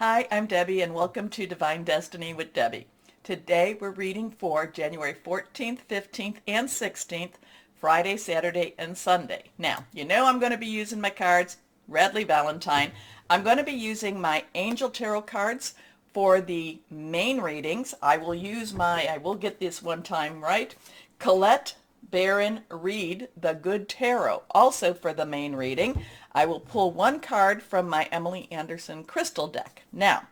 Hi, I'm Debbie and welcome to Divine Destiny with Debbie. Today we're reading for January 14th, 15th, and 16th, Friday, Saturday, and Sunday. Now, you know I'm going to be using my cards, Radley Valentine. I'm going to be using my Angel Tarot cards for the main readings. I will get this one time right, Colette Baron Reed, the Good Tarot, also for the main reading. I will pull one card from my Emily Anderson crystal deck. Now,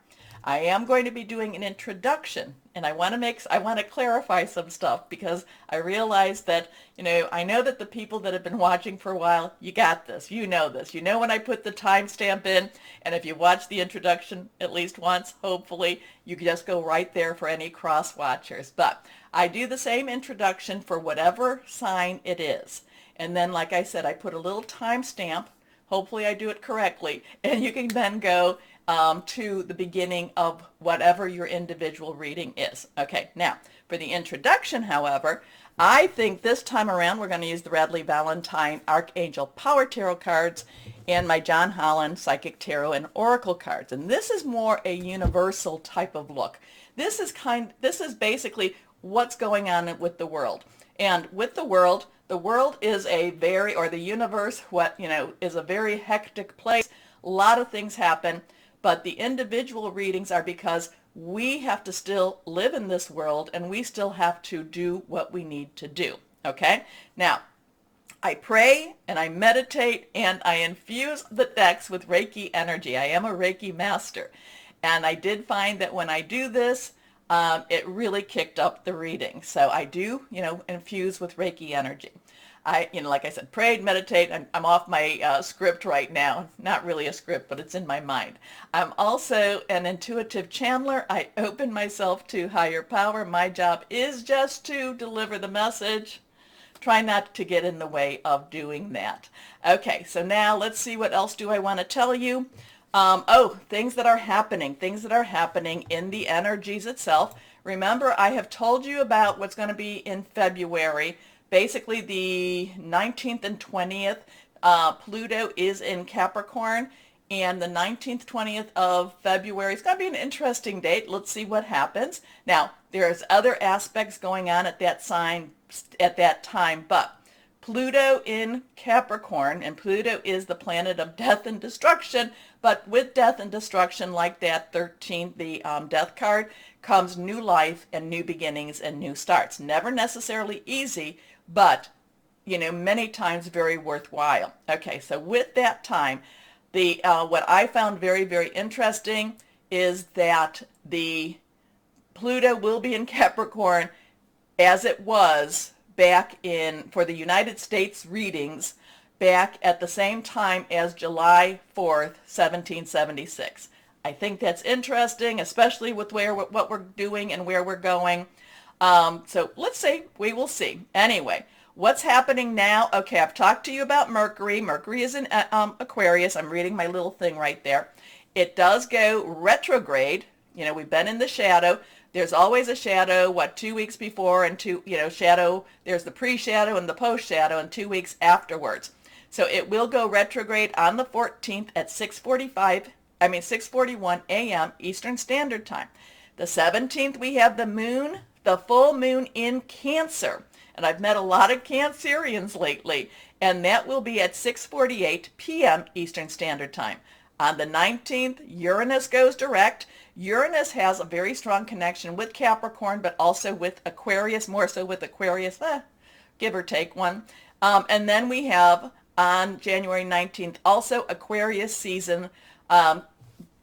I am going to be doing an introduction, and I want to clarify some stuff because I realize that, I know that the people that have been watching for a while, you got this, you know this. You know when I put the timestamp in, and if you watch the introduction at least once, hopefully, you can just go right there for any cross watchers. But I do the same introduction for whatever sign it is. And then, like I said, I put a little timestamp. Hopefully I do it correctly. And you can then go to the beginning of whatever your individual reading is. Okay, now for the introduction, however, I think this time around we're going to use the Radley Valentine Archangel Power Tarot cards and my John Holland Psychic Tarot and Oracle cards. And this is more a universal type of look. This is basically what's going on with the world. And with the world is the universe, is a very hectic place. A lot of things happen, but the individual readings are because we have to still live in this world and we still have to do what we need to do. Okay? Now, I pray and I meditate and I infuse the decks with Reiki energy. I am a Reiki master. And I did find that when I do this, it really kicked up the reading. So I do, infuse with Reiki energy. Like I said, prayed, meditate. I'm off my script right now. Not really a script, but it's in my mind. I'm also an intuitive channeler. I open myself to higher power. My job is just to deliver the message. Try not to get in the way of doing that. Okay, so now let's see, what else do I want to tell you? Things that are happening in the energies itself. Remember, I have told you about what's going to be in February. Basically, the 19th and 20th, Pluto is in Capricorn, and the 19th, 20th of February is going to be an interesting date. Let's see what happens. Now, there's other aspects going on at that time, but Pluto in Capricorn, and Pluto is the planet of death and destruction, but with death and destruction, like that 13th, the death card, comes new life and new beginnings and new starts. Never necessarily easy, but, many times very worthwhile. Okay, so with that time, what I found very, very interesting is that the Pluto will be in Capricorn as it was back for the United States readings back at the same time as July 4th, 1776. I think that's interesting, especially with what we're doing and where we're going. So let's see. We will see. Anyway, what's happening now? Okay, I've talked to you about Mercury. Mercury is in Aquarius. I'm reading my little thing right there. It does go retrograde. We've been in the shadow. There's always a shadow, 2 weeks before, and shadow, there's the pre-shadow and the post-shadow, and 2 weeks afterwards. So it will go retrograde on the 14th at 6:41 a.m. Eastern Standard Time. The 17th, we have the full moon in Cancer. And I've met a lot of Cancerians lately, and that will be at 6:48 p.m. Eastern Standard Time. On the 19th, Uranus goes direct. Uranus has a very strong connection with Capricorn, but also with Aquarius, more so with Aquarius, give or take one. And then we have on January 19th, also Aquarius season,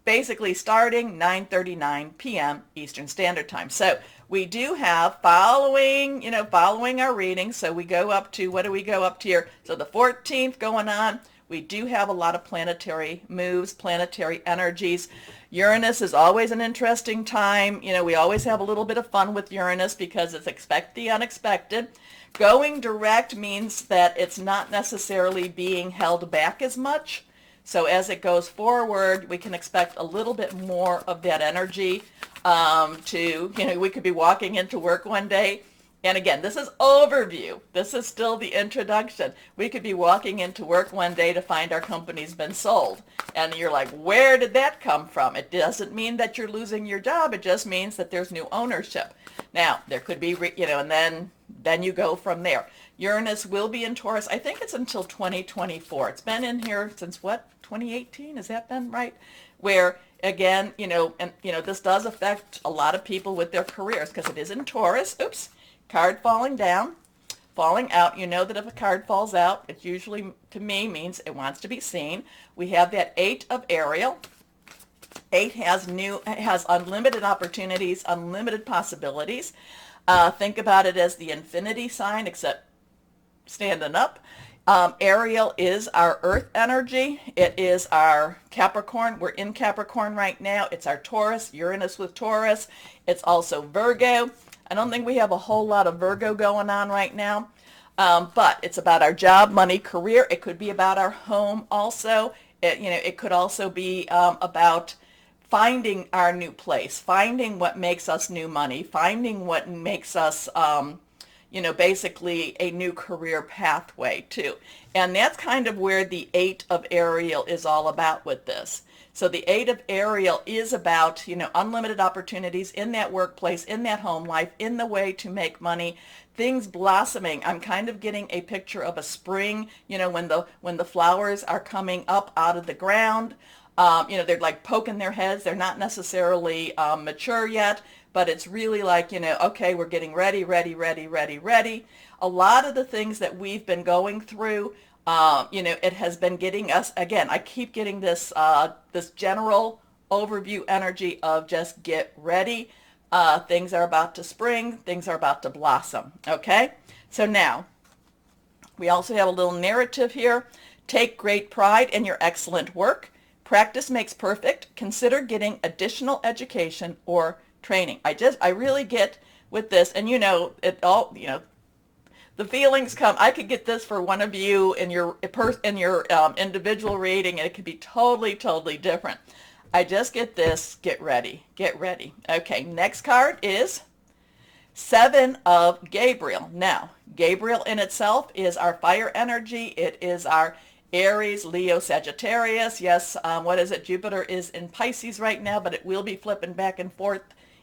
basically starting 9:39 p.m. Eastern Standard Time. So we do have following our reading. So we go up to, what do we go up to here? So the 14th going on. We do have a lot of planetary moves, planetary energies. Uranus is always an interesting time. We always have a little bit of fun with Uranus because it's expect the unexpected. Going direct means that it's not necessarily being held back as much. So as it goes forward, we can expect a little bit more of that energy we could be walking into work one day And again, this is overview. This is still the introduction. We could be walking into work one day to find our company's been sold. And you're like, where did that come from? It doesn't mean that you're losing your job. It just means that there's new ownership. Now, there could be, and then you go from there. Uranus will be in Taurus. I think it's until 2024. It's been in here since what? 2018? Has that been right? Where again, this does affect a lot of people with their careers because it is in Taurus. Oops. Card falling down, falling out. You know that if a card falls out, it usually, to me, means it wants to be seen. We have that 8 of Ariel. 8 has unlimited opportunities, unlimited possibilities. Think about it as the infinity sign, except standing up. Ariel is our earth energy. It is our Capricorn. We're in Capricorn right now. It's our Taurus, Uranus with Taurus. It's also Virgo. I don't think we have a whole lot of Virgo going on right now, but it's about our job, money, career. It could be about our home also. It could also be about finding our new place, finding what makes us new money, finding what makes us, basically a new career pathway too. And that's kind of where the 8 of Ariel is all about with this. So the 8 of Ariel is about, unlimited opportunities in that workplace, in that home life, in the way to make money, things blossoming. I'm kind of getting a picture of a spring, when the flowers are coming up out of the ground. They're like poking their heads. They're not necessarily mature yet, but it's really like, okay, we're getting ready, ready, ready, ready, ready. A lot of the things that we've been going through, it has been getting us, again, I keep getting this general overview energy of just get ready. Things are about to spring. Things are about to blossom. Okay? So now, we also have a little narrative here. Take great pride in your excellent work. Practice makes perfect. Consider getting additional education or training. I really get with this, and the feelings come. I could get this for one of you in your individual reading, and it could be totally, totally different. I just get this. Get ready. Get ready. Okay, next card is 7 of Gabriel. Now, Gabriel in itself is our fire energy. It is our Aries, Leo, Sagittarius. Yes, what is it? Jupiter is in Pisces right now, but it will be flipping back and forth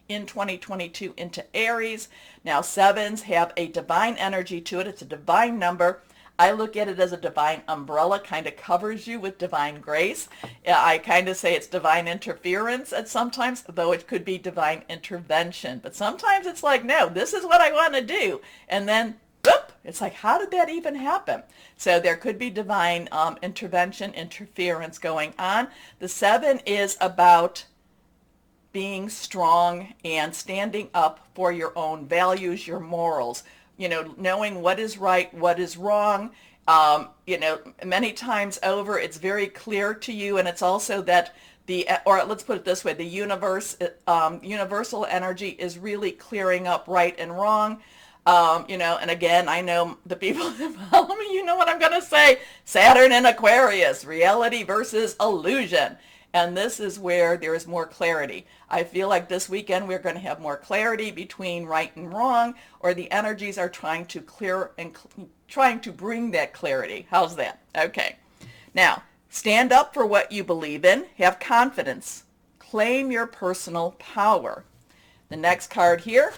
in 2022 into Aries. Now, 7s have a divine energy to it. It's a divine number. I look at it as a divine umbrella, kind of covers you with divine grace. I kind of say it's divine interference at sometimes, though it could be divine intervention. But sometimes it's like, no, this is what I want to do. And then, whoop, it's like, how did that even happen? So there could be divine intervention, interference going on. The 7 is about being strong and standing up for your own values, your morals, knowing what is right, what is wrong. Many times over, it's very clear to you, and it's also that or let's put it this way, the universal energy is really clearing up right and wrong. And again, I know the people that follow me, you know what I'm going to say. Saturn in Aquarius, reality versus illusion. And this is where there is more clarity. I feel like this weekend we're going to have more clarity between right and wrong, or the energies are trying to clear and trying to bring that clarity. How's that? Okay. Now, stand up for what you believe in. Have confidence. Claim your personal power. The next card here,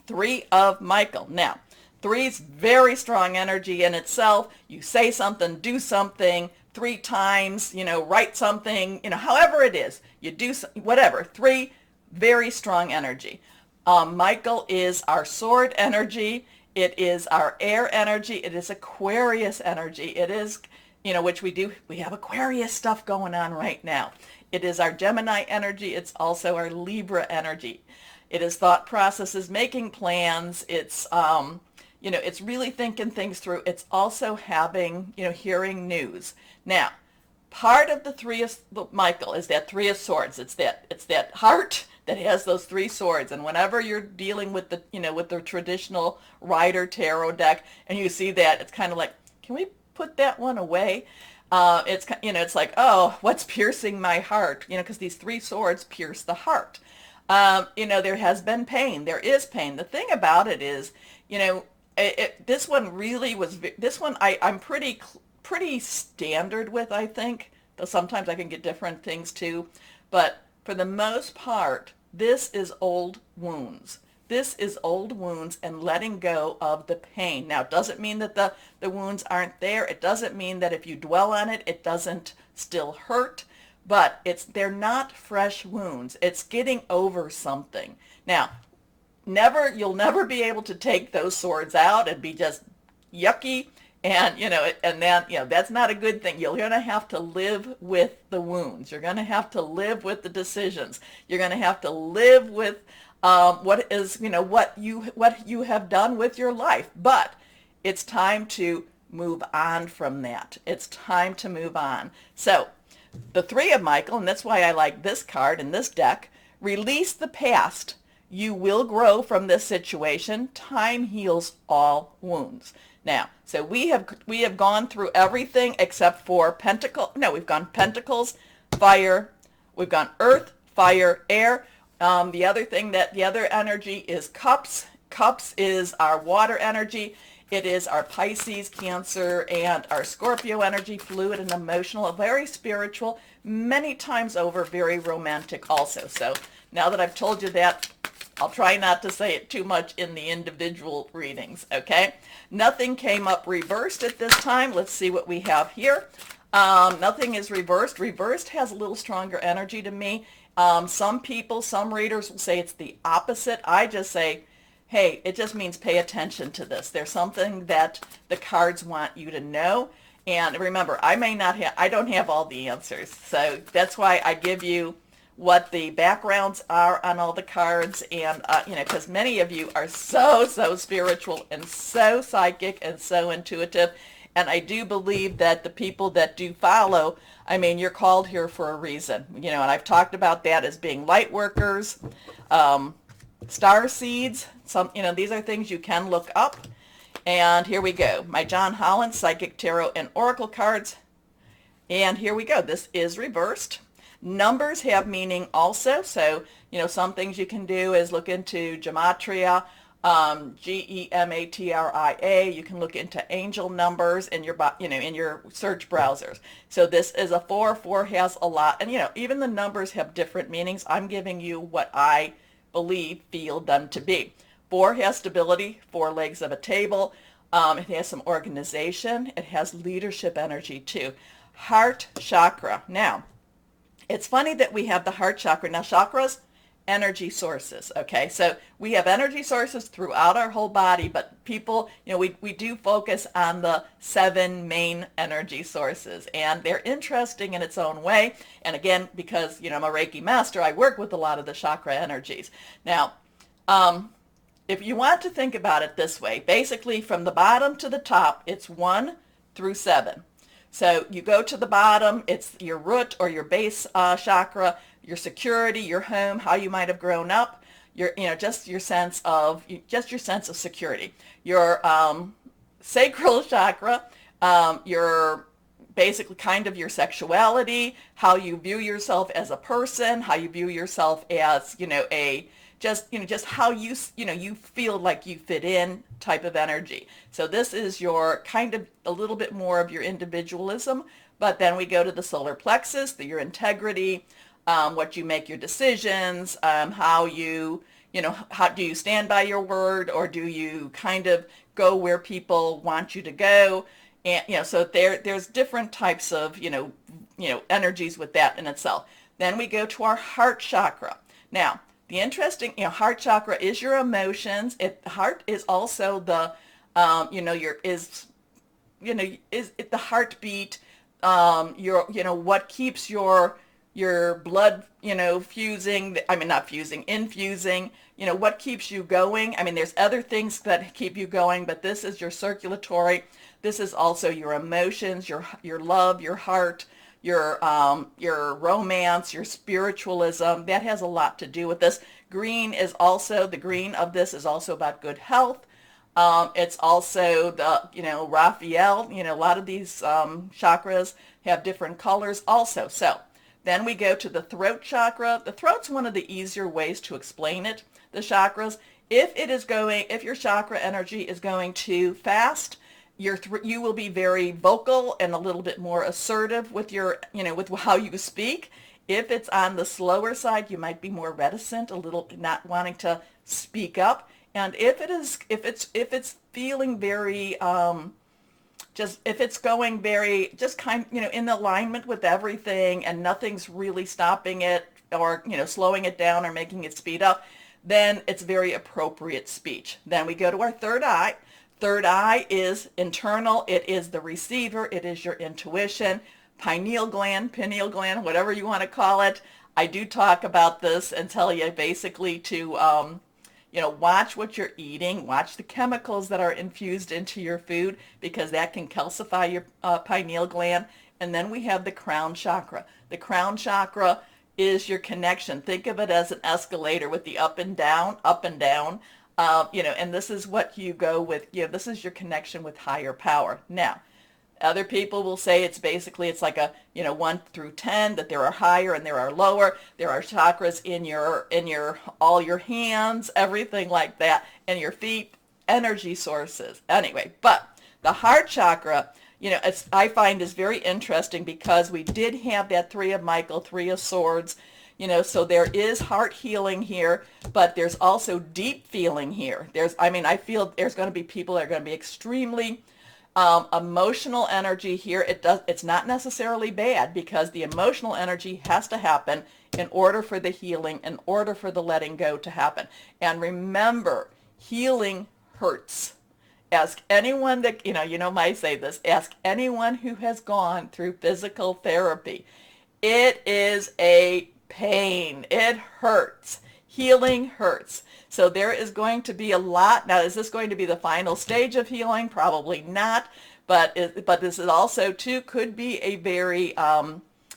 3 of Michael. Now, 3's very strong energy in itself. You say something, do something 3 times, write something, however it is, you do whatever. 3, very strong energy. Michael is our sword energy. It is our air energy. It is Aquarius energy. It is, which we have Aquarius stuff going on right now. It is our Gemini energy. It's also our Libra energy. It is thought processes, making plans. It's, it's really thinking things through. It's also having, hearing news. Now, part of the 3 of Michael is that 3 of Swords. It's that heart that has those 3 swords. And whenever you're dealing with the, with the traditional Rider Tarot deck, and you see that, it's kind of like, can we put that one away? It's like, oh, what's piercing my heart? Because these 3 swords pierce the heart. There has been pain. There is pain. The thing about it is, this one really was, this one I'm pretty standard with, I think. Though sometimes I can get different things too. But for the most part, this is old wounds. This is old wounds and letting go of the pain. Now, it doesn't mean that the wounds aren't there. It doesn't mean that if you dwell on it, it doesn't still hurt. But they're not fresh wounds. It's getting over something. Now, you'll never be able to take those swords out and be just yucky. And, and then, that's not a good thing. You're going to have to live with the wounds. You're going to have to live with the decisions. You're going to have to live with what you have done with your life. But it's time to move on from that. It's time to move on. So the Three of Michael, and that's why I like this card in this deck, release the past. You will grow from this situation. Time heals all wounds. Now, so we have gone through everything except for Pentacle. No, we've gone Pentacles, fire. We've gone Earth, fire, air. The other energy is Cups. Cups is our water energy. It is our Pisces, Cancer, and our Scorpio energy, fluid and emotional, very spiritual, many times over, very romantic also. So now that I've told you that, I'll try not to say it too much in the individual readings, okay? Nothing came up reversed at this time. Let's see what we have here. Nothing is reversed. Reversed has a little stronger energy to me. Some readers will say it's the opposite. I just say, hey, it just means pay attention to this. There's something that the cards want you to know. And remember, I don't have all the answers. So that's why I give you what the backgrounds are on all the cards, and because many of you are so spiritual and so psychic and so intuitive, and I do believe that the people that do follow, you're called here for a reason, and I've talked about that as being light workers, star seeds. These are things you can look up. And here we go, my John Holland Psychic Tarot and Oracle cards, and here we go. This is reversed. Numbers have meaning also, so some things you can do is look into gematria, Gematria. You can look into angel numbers in your in your search browsers. So this is a 4. 4 has a lot, and even the numbers have different meanings. I'm giving you what I feel them to be. 4 has stability, 4 legs of a table. It has some organization. It has leadership energy too. Heart chakra. Now, it's funny that we have the heart chakra. Now, chakras, energy sources, okay? So we have energy sources throughout our whole body, but people, we do focus on the 7 main energy sources, and they're interesting in its own way. And again, because, I'm a Reiki master, I work with a lot of the chakra energies. Now, if you want to think about it this way, basically from the bottom to the top, it's 1 through 7. So you go to the bottom, it's your root or your base chakra, your security, your home, how you might have grown up, just your sense of security. Your sacral chakra, your basically kind of your sexuality, how you view yourself as a person, how you view yourself as, just how you feel like you fit in type of energy. So this is your kind of a little bit more of your individualism, but then we go to the solar plexus, your integrity, what you make your decisions, how do you stand by your word, or do you kind of go where people want you to go? And, so there's different types of, energies with that in itself. Then we go to our heart chakra. Now, the interesting, heart chakra is your emotions. Heart is also the, is it the heartbeat, what keeps your blood, infusing, what keeps you going. There's other things that keep you going, but this is your circulatory. This is also your emotions, your love, your heart, your romance, your spiritualism. That has a lot to do with this. The green of this is also about good health. It's also the, Raphael, a lot of these chakras have different colors also. So Then we go to the throat chakra. The throat's one of the easier ways to explain it, the chakras. If your chakra energy is going too fast, you will be very vocal and a little bit more assertive with with how you speak. If it's on the slower side, you might be more reticent, a little not wanting to speak up. And if it's feeling very if it's going very just in alignment with everything and nothing's really stopping it or slowing it down or making it speed up, then it's very appropriate speech. Then we go to our third eye. Third eye is internal. It is the receiver. It is your intuition. Pineal gland, whatever you want to call it. I do talk about this and tell you basically to watch what you're eating, watch the chemicals that are infused into your food because that can calcify your pineal gland. And then we have the crown chakra. The crown chakra is your connection. Think of it as an escalator with the up and down, and this is what you go with, this is your connection with higher power. Now, other people will say it's like a 1 through 10, that there are higher and there are lower. There are chakras in all your hands, everything like that, and your feet, energy sources. Anyway, but the heart chakra, I find is very interesting because we did have that Three of Michael, Three of Swords, so there is heart healing here, but there's also deep feeling here. I feel there's going to be people that are going to be extremely emotional energy here. It's not necessarily bad because the emotional energy has to happen in order for the healing, in order for the letting go to happen. And remember, healing hurts. Ask anyone that, I say this, ask anyone who has gone through physical therapy. It is a pain. It hurts. Healing hurts. So there is going to be a lot. Now, is this going to be the final stage of healing? Probably not. But this is also, too, could be a very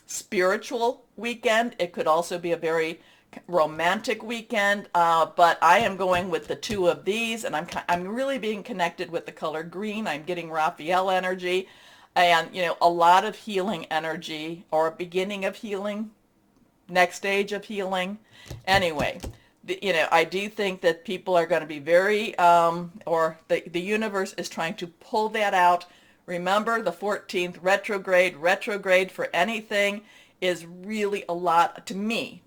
spiritual weekend. It could also be a very romantic weekend. But I am going with the two of these, and I'm really being connected with the color green. I'm getting Raphael energy and, a lot of healing energy or beginning of healing, next stage of healing. Anyway, I do think that people are going to be very, or the universe is trying to pull that out. Remember, the 14th retrograde for anything is really a lot, to me,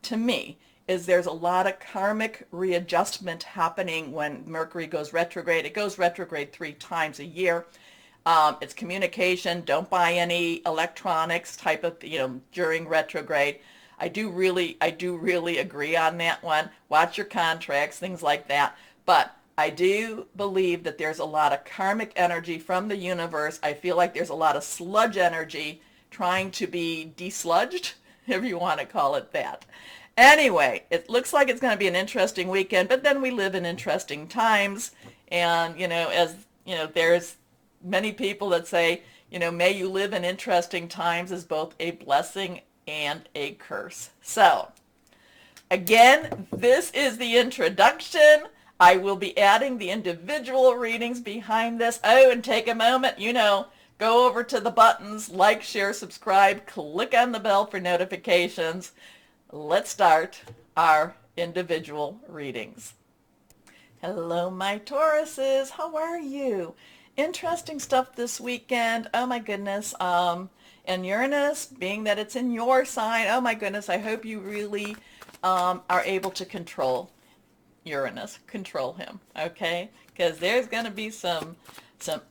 is there's a lot of karmic readjustment happening when Mercury goes retrograde. It goes retrograde 3 times a year. It's communication. Don't buy any electronics type of, during retrograde. I do really agree on that one. Watch your contracts, things like that. But I do believe that there's a lot of karmic energy from the universe. I feel like there's a lot of sludge energy trying to be desludged, if you want to call it that. Anyway, it looks like it's going to be an interesting weekend, but then we live in interesting times. And, there's many people that say, may you live in interesting times is both a blessing and a curse. So, again, this is the introduction. I will be adding the individual readings behind this. Oh, and take a moment, go over to the buttons, like, share, subscribe, click on the bell for notifications. Let's start our individual readings. Hello, my Tauruses. How are you? Interesting stuff this weekend. Oh, my goodness. And Uranus, being that it's in your sign, oh my goodness, I hope you really are able to control Uranus, control him, okay? Because there's going to be some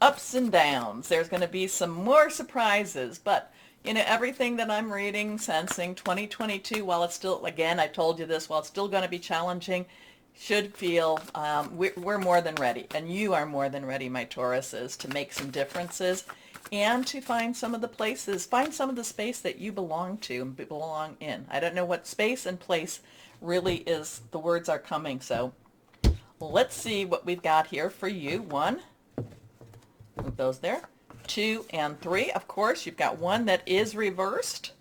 ups and downs. There's going to be some more surprises, but everything that I'm reading, sensing, 2022, while it's still, again, I told you this, while it's still going to be challenging, should feel we're more than ready, and you are more than ready, my Tauruses, to make some differences and to find some of the space that you belong to and belong in. I don't know what space and place really is, the words are coming, so let's see what we've got here for you. 1, move those there, 2 and 3. Of course, you've got one that is reversed.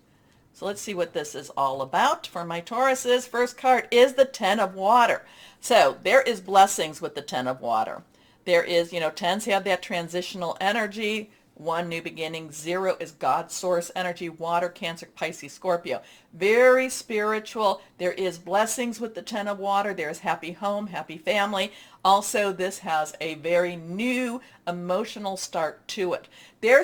So let's see what this is all about for my Tauruses. First card is the 10 of water. So there is blessings with the 10 of water. There is, 10s have that transitional energy. 1, new beginning. 0 is God source energy, water, Cancer, Pisces, Scorpio. Very spiritual. There is blessings with the 10 of water. There is happy home, happy family. Also, this has a very new emotional start to it. There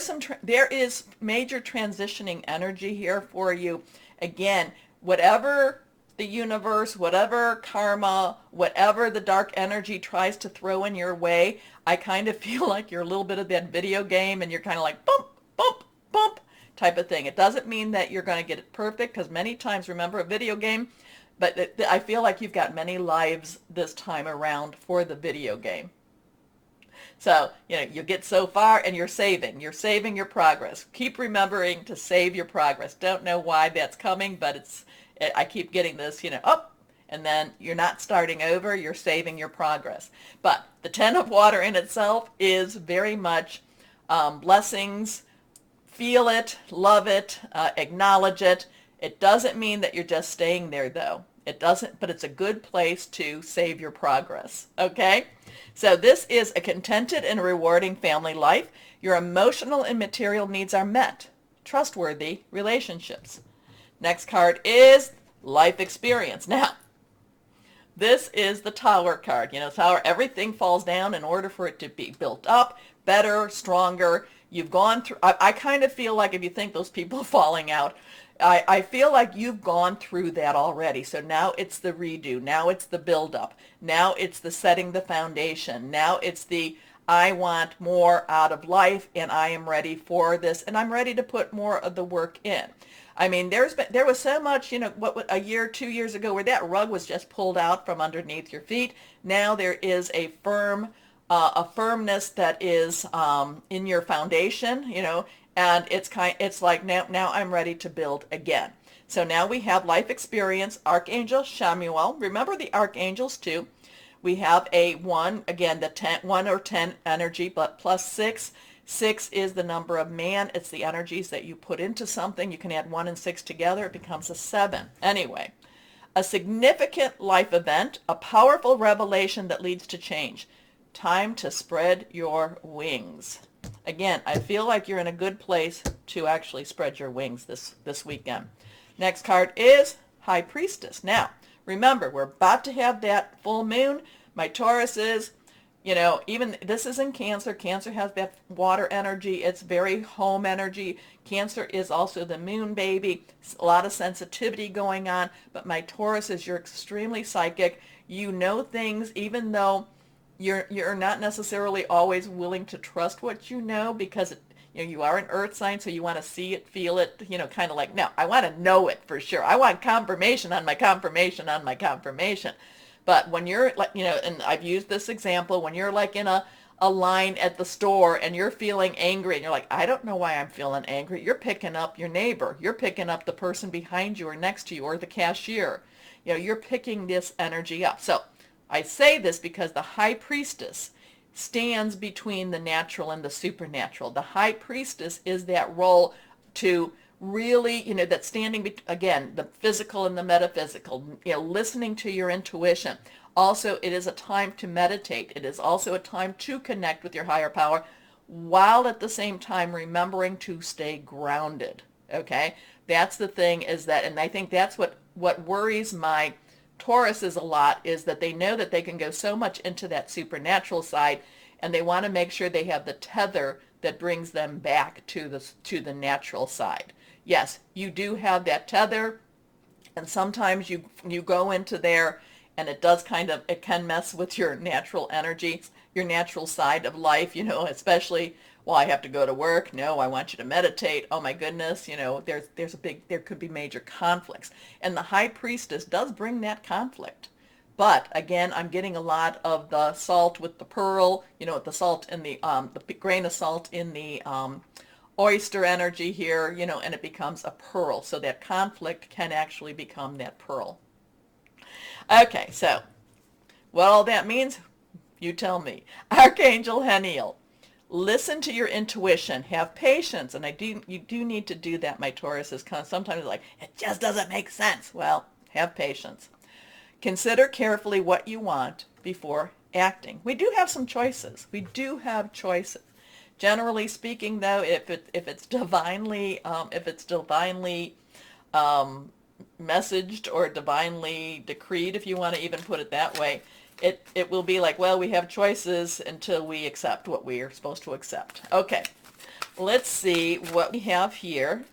is major transitioning energy here for you. Again, whatever the universe, whatever karma, whatever the dark energy tries to throw in your way, I kind of feel like you're a little bit of that video game and you're kind of like bump, bump, bump type of thing. It doesn't mean that you're going to get it perfect, because many times, remember, a video game, but I feel like you've got many lives this time around for the video game. So, you get so far and you're saving your progress. Keep remembering to save your progress. Don't know why that's coming, but I keep getting this, up, and then you're not starting over, you're saving your progress. But the 10 of water in itself is very much blessings. Feel it, love it, acknowledge it. It doesn't mean that you're just staying there, though. It doesn't, but it's a good place to save your progress, okay? So this is a contented and rewarding family life. Your emotional and material needs are met. Trustworthy relationships. Next card is life experience. Now, this is the Tower card. Tower, everything falls down in order for it to be built up, better, stronger. You've gone through, I kind of feel like, if you think those people falling out, I feel like you've gone through that already. So now it's the redo. Now it's the build-up. Now it's the setting the foundation. Now it's the I want more out of life, and I am ready for this, and I'm ready to put more of the work in. I mean, there was so much, a year, 2 years ago, where that rug was just pulled out from underneath your feet. Now there is a firmness that is in your foundation, and it's like now I'm ready to build again. So now we have life experience, Archangel Shamuel. Remember the archangels too. We have a 1, again, the 1 or 10 energy, but plus 6. 6 is the number of man. It's the energies that you put into something. You can add 1 and 6 together. It becomes a 7. Anyway, a significant life event, a powerful revelation that leads to change. Time to spread your wings. Again, I feel like you're in a good place to actually spread your wings this weekend. Next card is High Priestess. Now, remember, we're about to have that full moon. My Taurus is, even this is in Cancer. Cancer has that water energy. It's very home energy. Cancer is also the moon baby. A lot of sensitivity going on. But my Taurus is, you're extremely psychic. You know things, even though you're not necessarily always willing to trust what you know, because you are an earth sign, so you want to see it, feel it, kind of like, no, I want to know it for sure. I want confirmation on my confirmation on my confirmation. But when you're like, and I've used this example, when you're like in a line at the store and you're feeling angry and you're like, I don't know why I'm feeling angry. You're picking up your neighbor. You're picking up the person behind you or next to you or the cashier. You're picking this energy up. So I say this because the High Priestess stands between the natural and the supernatural. The High Priestess is that role to really, that standing, again, the physical and the metaphysical, listening to your intuition. Also, it is a time to meditate. It is also a time to connect with your higher power, while at the same time remembering to stay grounded. Okay? That's the thing, is that, and I think that's what worries my Tauruses a lot, is that they know that they can go so much into that supernatural side, and they want to make sure they have the tether that brings them back to the natural side. Yes, you do have that tether, and sometimes you go into there, and it can mess with your natural energy, your natural side of life, especially, well, I have to go to work. No, I want you to meditate. Oh my goodness, there could be major conflicts. And the High Priestess does bring that conflict. But again, I'm getting a lot of the salt with the pearl, the salt in the grain of salt in the oyster energy here, and it becomes a pearl. So that conflict can actually become that pearl. Okay, so what all that means, you tell me. Archangel Haniel. Listen to your intuition. Have patience. And you do need to do that, my Taurus, is sometimes like, it just doesn't make sense. Well, have patience. Consider carefully what you want before acting. We do have some choices. We do have choices. Generally speaking, though, if it's divinely um, messaged or divinely decreed, if you want to even put it that way, it will be like, well, we have choices until we accept what we are supposed to accept. Okay, let's see what we have here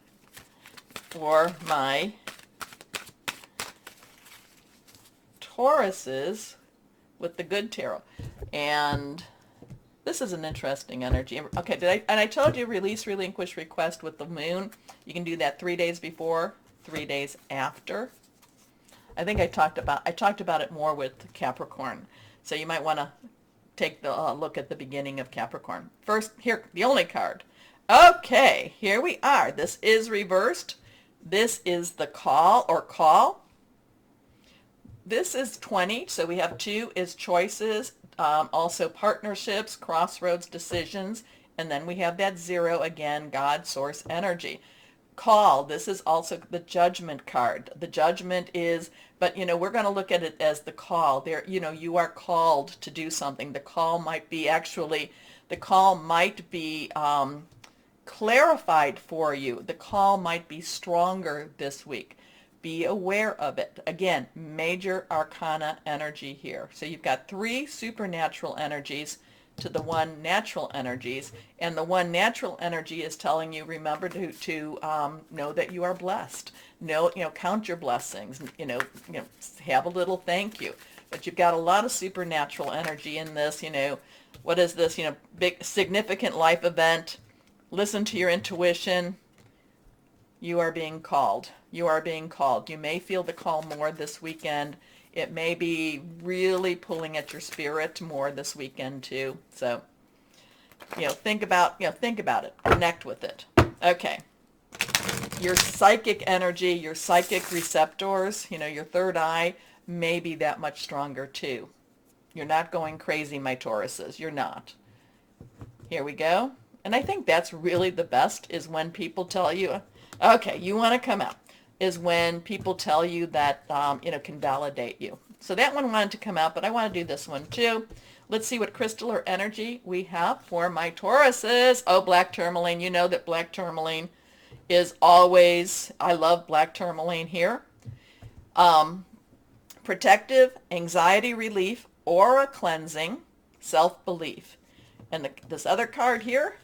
for my Tauruses with the good tarot. And this is an interesting energy. Okay, I told you release, relinquish, request with the moon. You can do that 3 days before, 3 days after. I think I talked about it more with Capricorn. So you might want to take the look at the beginning of Capricorn. First, here, the only card. Okay, here we are. This is reversed. This is the call or call. This is 20, so we have 2 is choices, also partnerships, crossroads, decisions, and then we have that 0 again, God, source, energy. Call, this is also the judgment card. The judgment is, but we're going to look at it as the call. There, you are called to do something. The call might be clarified for you. The call might be stronger this week. Be aware of it. Again, major arcana energy here. So you've got 3 supernatural energies to the 1 natural energies, and the 1 natural energy is telling you, remember to know that you are blessed. Count your blessings. Have a little thank you. But you've got a lot of supernatural energy in this. What is this? Big significant life event. Listen to your intuition. You are being called. You are being called. You may feel the call more this weekend. It may be really pulling at your spirit more this weekend too. So, think about it. Connect with it. Okay. Your psychic energy, your psychic receptors, your third eye may be that much stronger too. You're not going crazy, my Tauruses. You're not. Here we go. And I think that's really the best, is when people tell you, okay, you want to come out, is when people tell you that, can validate you. So that one wanted to come out, but I want to do this one too. Let's see what crystal or energy we have for my Tauruses. Oh, black tourmaline. You know that black tourmaline is always, I love black tourmaline here. Protective, anxiety relief, aura cleansing, self-belief. And this other card here,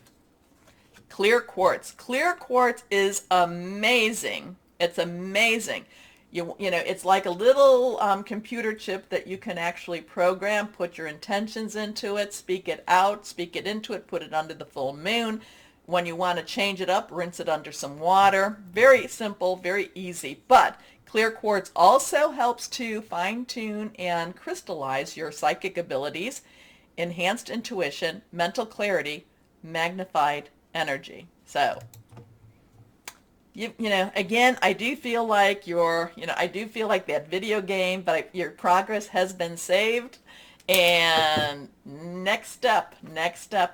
clear quartz. Clear quartz is amazing. It's amazing. It's like a little computer chip that you can actually program, put your intentions into it, speak it out, speak it into it, put it under the full moon. When you want to change it up, rinse it under some water. Very simple, very easy. But clear quartz also helps to fine-tune and crystallize your psychic abilities, enhanced intuition, mental clarity, magnified energy. So, again, I do feel like that video game, but your progress has been saved. And next step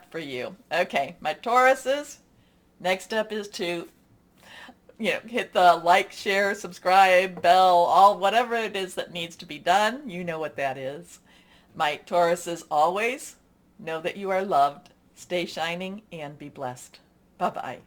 for you. Okay, my Tauruses, next step is to, hit the like, share, subscribe, bell, whatever it is that needs to be done. You know what that is. My Tauruses, always know that you are loved. Stay shining and be blessed. Bye-bye.